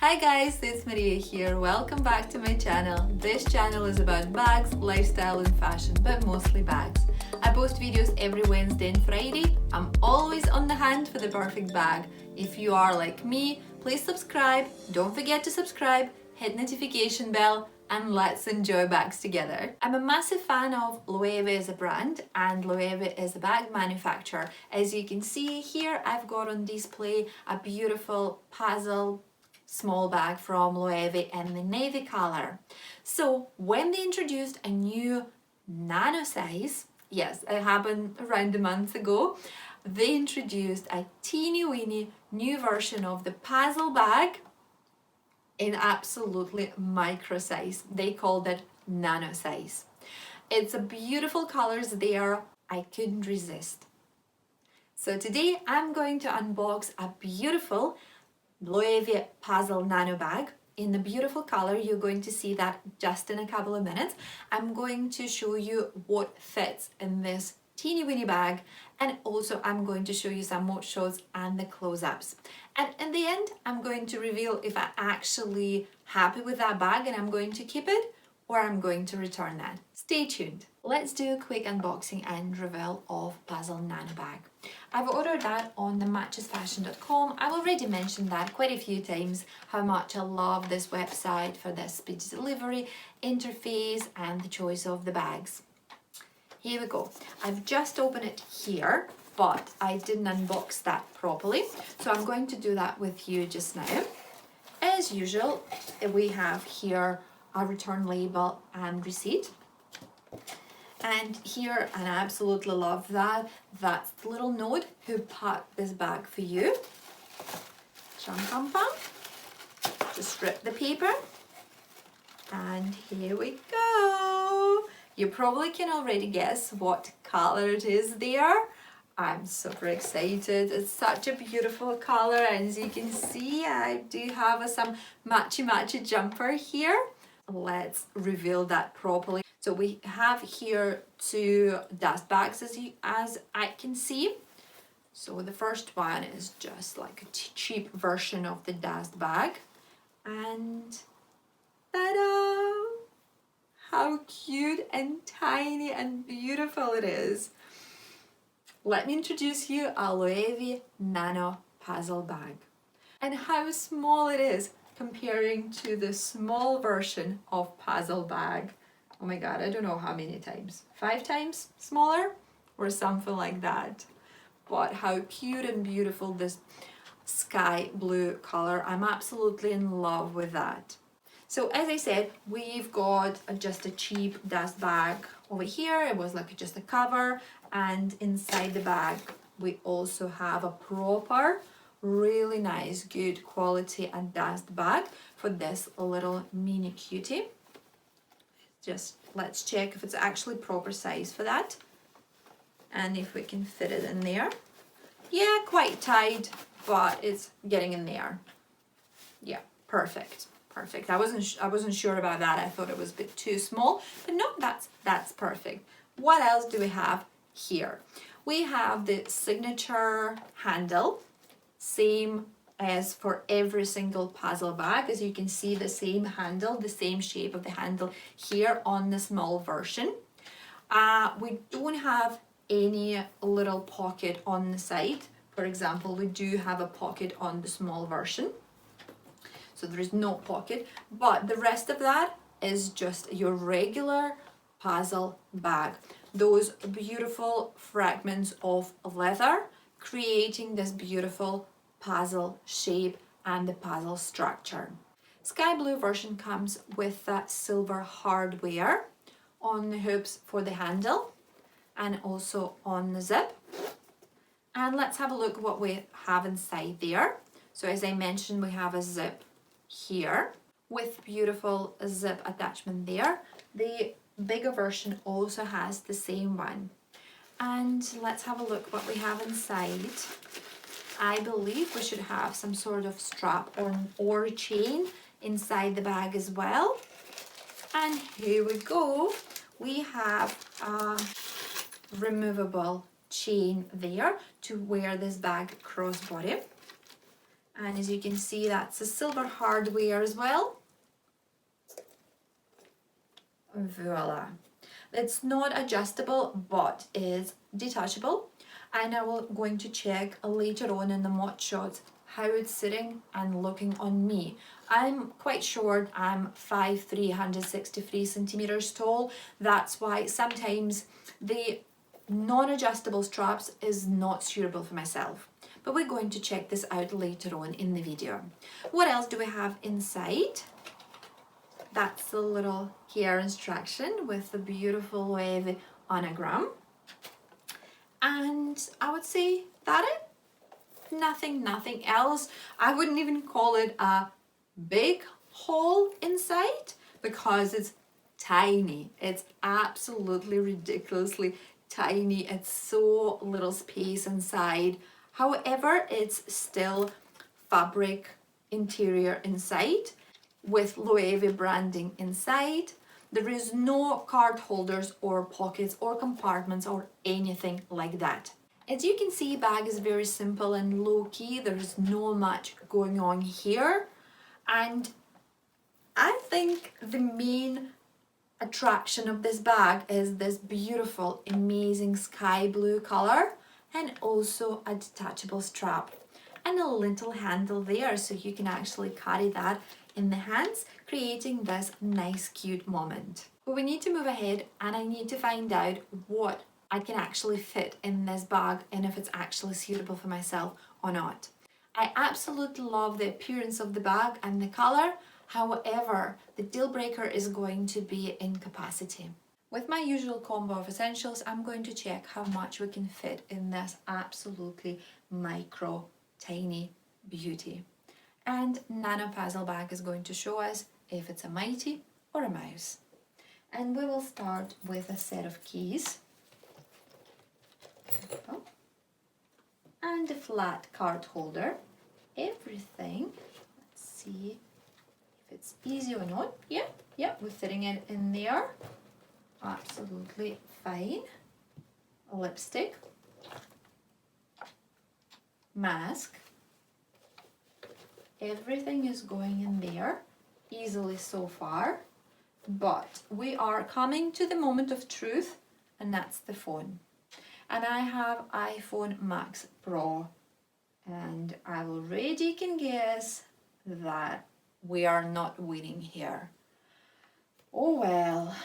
Hi guys, it's Maria here. Welcome back to my channel. This channel is about bags, lifestyle and fashion, but mostly bags. I post videos every Wednesday and Friday. I'm always on the hunt for the perfect bag. If you are like me, please subscribe. Don't forget to subscribe, hit notification bell, and let's enjoy bags together. I'm a massive fan of Loewe as a brand, and Loewe is a bag manufacturer. As you can see here, I've got on display a beautiful puzzle small bag from Loewe in the navy color. So when they introduced a new nano size, yes, it happened around a month ago, they introduced a teeny weeny new version of the puzzle bag in absolutely micro size. They called it nano size. It's a beautiful colors there. I couldn't resist. So today I'm going to unbox a beautiful Loewe puzzle nano bag in the beautiful color. You're going to see that just in a couple of minutes. I'm going to show you what fits in this teeny weeny bag, and also I'm going to show you some more shots and the close-ups. And in the end, I'm going to reveal if I'm actually happy with that bag and I'm going to keep it or I'm going to return that. Stay tuned. Let's do a quick unboxing and reveal of puzzle nano bag. I've ordered that on the matchesfashion.com. I've already mentioned that quite a few times, how much I love this website for the speed delivery, interface and the choice of the bags. Here we go. I've just opened it here, but I didn't unbox that properly. So I'm going to do that with you just now. As usual, we have here a return label and receipt. And here, and I absolutely love that, that's the little note who packed this bag for you. Chum pum pum. Just rip the paper. And here we go. You probably can already guess what color it is there. I'm super excited. It's such a beautiful color, and as you can see, I do have some matchy jumper here. Let's reveal that properly. So we have here two dust bags as I can see. So the first one is just like a cheap version of the dust bag. And ta-da! How cute and tiny and beautiful it is. Let me introduce you a Loewe Nano puzzle bag. And how small it is comparing to the small version of puzzle bag. Oh my god, I don't know how many times. 5 times smaller or something like that. But how cute and beautiful this sky blue color. I'm absolutely in love with that. So as I said, we've got just a cheap dust bag over here. It was like just a cover, and inside the bag we also have a proper, really nice, good quality and dust bag for this little mini cutie. Just let's check if it's actually proper size for that and if we can fit it in there. Yeah, quite tight, but it's getting in there. Yeah, perfect. Perfect. I wasn't sure about that. I thought it was a bit too small, but no, that's perfect. What else do we have here? We have the signature handle, same as for every single puzzle bag. As you can see, the same handle, the same shape of the handle here on the small version. We don't have any little pocket on the side. For example, we do have a pocket on the small version. So there is no pocket, but the rest of that is just your regular puzzle bag. Those beautiful fragments of leather creating this beautiful puzzle shape and the puzzle structure. Sky blue version comes with that silver hardware on the hoops for the handle and also on the zip. And let's have a look what we have inside there. So as I mentioned, we have a zip here with beautiful zip attachment there. The bigger version also has the same one. And let's have a look what we have inside. I believe we should have some sort of strap or chain inside the bag as well. And here we go. We have a removable chain there to wear this bag crossbody. And as you can see, that's a silver hardware as well. Voila. It's not adjustable, but is detachable. And I will going to check later on in the mod shots how it's sitting and looking on me. I'm quite short, I'm 5'3", 163 centimeters tall. That's why sometimes the non-adjustable straps is not suitable for myself. But we're going to check this out later on in the video. What else do we have inside? That's the little care instruction with the beautiful Loewe anagram. And I would say that it. Nothing else. I wouldn't even call it a big hole inside because it's tiny. It's absolutely ridiculously tiny. It's so little space inside. However, it's still fabric interior inside with Loewe branding inside. There is no card holders or pockets or compartments or anything like that. As you can see, bag is very simple and low-key. There's no much going on here. And I think the main attraction of this bag is this beautiful, amazing sky blue color and also a detachable strap and a little handle there so you can actually carry that in the hands, creating this nice cute moment. But we need to move ahead and I need to find out what I can actually fit in this bag and if it's actually suitable for myself or not. I absolutely love the appearance of the bag and the color. However, the deal breaker is going to be in capacity. With my usual combo of essentials, I'm going to check how much we can fit in this absolutely micro tiny beauty. And Nano Puzzle Bag is going to show us if it's a mighty or a mouse. And we will start with a set of keys. And a flat card holder. Everything. Let's see if it's easy or not. Yeah, we're fitting it in there. Absolutely fine. A lipstick. Mask. Everything is going in there easily so far. But we are coming to the moment of truth, and that's the phone. And I have iPhone Max Pro, and I already can guess that we are not winning here. Oh well,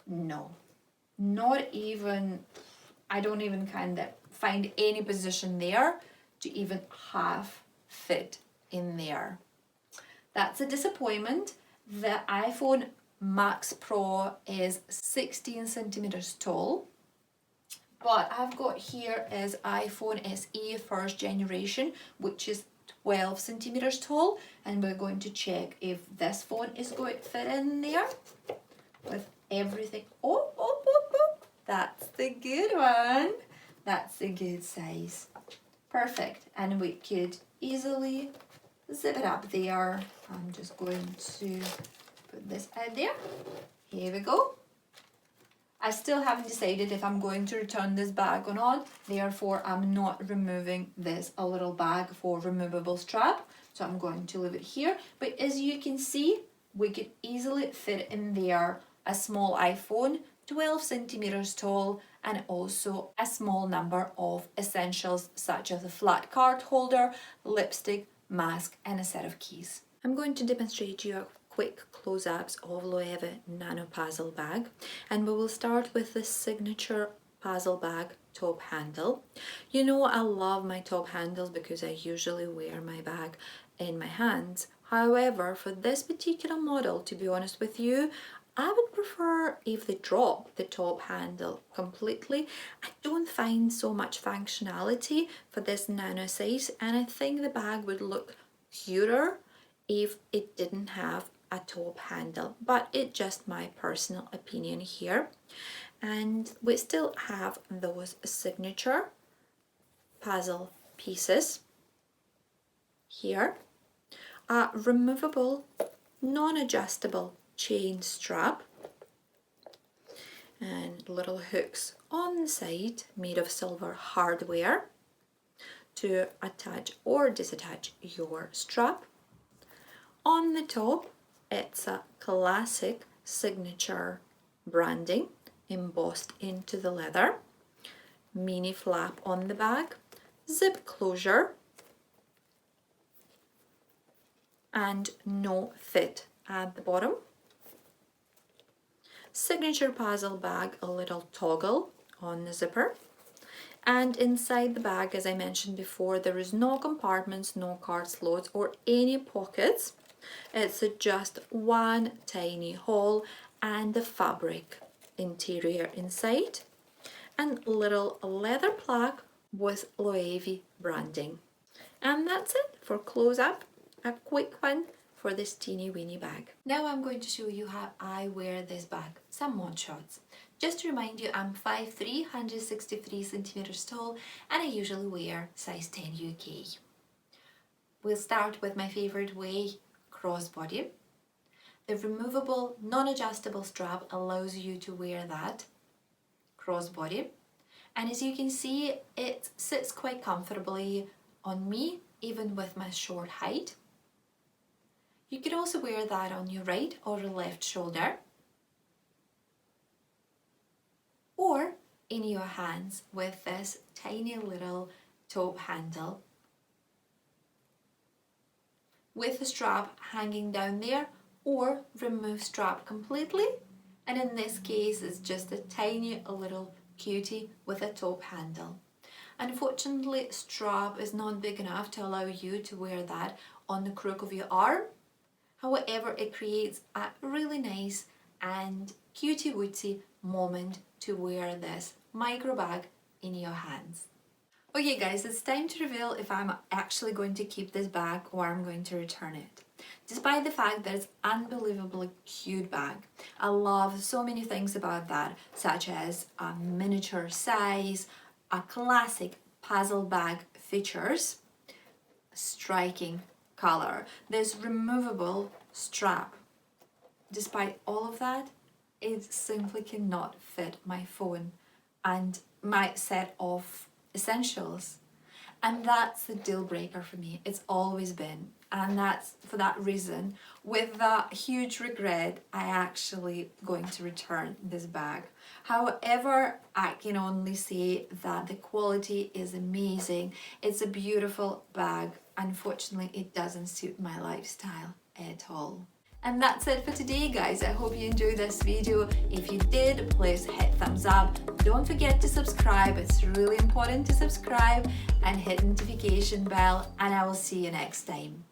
no, not even, I don't even kind of find any position there to even half fit in there. That's a disappointment. The iPhone Max Pro is 16 centimeters tall. But I've got here is iPhone SE first generation, which is 12 centimeters tall, and we're going to check if this phone is going to fit in there with everything. Oh, that's the good one. That's the good size. Perfect. And we could easily zip it up there. I'm just going to put this out there. Here we go. I still haven't decided if I'm going to return this bag or not, therefore I'm not removing this a little bag for removable strap, so I'm going to leave it here. But as you can see, we could easily fit in there a small iPhone, 12 centimeters tall, and also a small number of essentials such as a flat card holder, lipstick, mask, and a set of keys. I'm going to demonstrate you a quick close-ups of Loewe Nano Puzzle Bag, and we will start with the signature puzzle bag top handle. You know, I love my top handles because I usually wear my bag in my hands. However, for this particular model, to be honest with you, I would prefer if they drop the top handle completely. I don't find so much functionality for this nano size, and I think the bag would look cuter if it didn't have a top handle, but it's just my personal opinion here. And we still have those signature puzzle pieces here, a removable non-adjustable chain strap and little hooks on the side made of silver hardware, to attach or disattach your strap. On the top, it's a classic signature branding embossed into the leather, mini flap on the back, zip closure, and no fit at the bottom. Signature puzzle bag, a little toggle on the zipper. And inside the bag, as I mentioned before, there is no compartments, no card slots or any pockets. It's just one tiny hole and the fabric interior inside, and little leather plaque with Loewe branding. And that's it for close up, a quick one for this teeny weeny bag. Now I'm going to show you how I wear this bag, some mod shots. Just to remind you, I'm 5'3", 163 centimeters tall, and I usually wear size 10 UK. We'll start with my favorite way, crossbody. The removable, non-adjustable strap allows you to wear that crossbody. And as you can see, it sits quite comfortably on me, even with my short height. You can also wear that on your right or left shoulder, or in your hands with this tiny little top handle, with the strap hanging down there, or remove strap completely, and in this case it's just a tiny little cutie with a top handle. Unfortunately, strap is not big enough to allow you to wear that on the crook of your arm. However, it creates a really nice and cutie wootsy moment to wear this micro bag in your hands. Okay guys, it's time to reveal if I'm actually going to keep this bag or I'm going to return it. Despite the fact that it's unbelievably cute bag, I love so many things about that, such as a miniature size, a classic puzzle bag features, striking color, this removable strap. Despite all of that, it simply cannot fit my phone and my set of essentials, and that's the deal breaker for me. It's always been, and that's for that reason, with that huge regret, I actually going to return this bag. However, I can only say that the quality is amazing. It's a beautiful bag. Unfortunately, it doesn't suit my lifestyle at all. And that's it for today, guys. I hope you enjoyed this video. If you did, please hit thumbs up. Don't forget to subscribe. It's really important to subscribe and hit notification bell, and I will see you next time.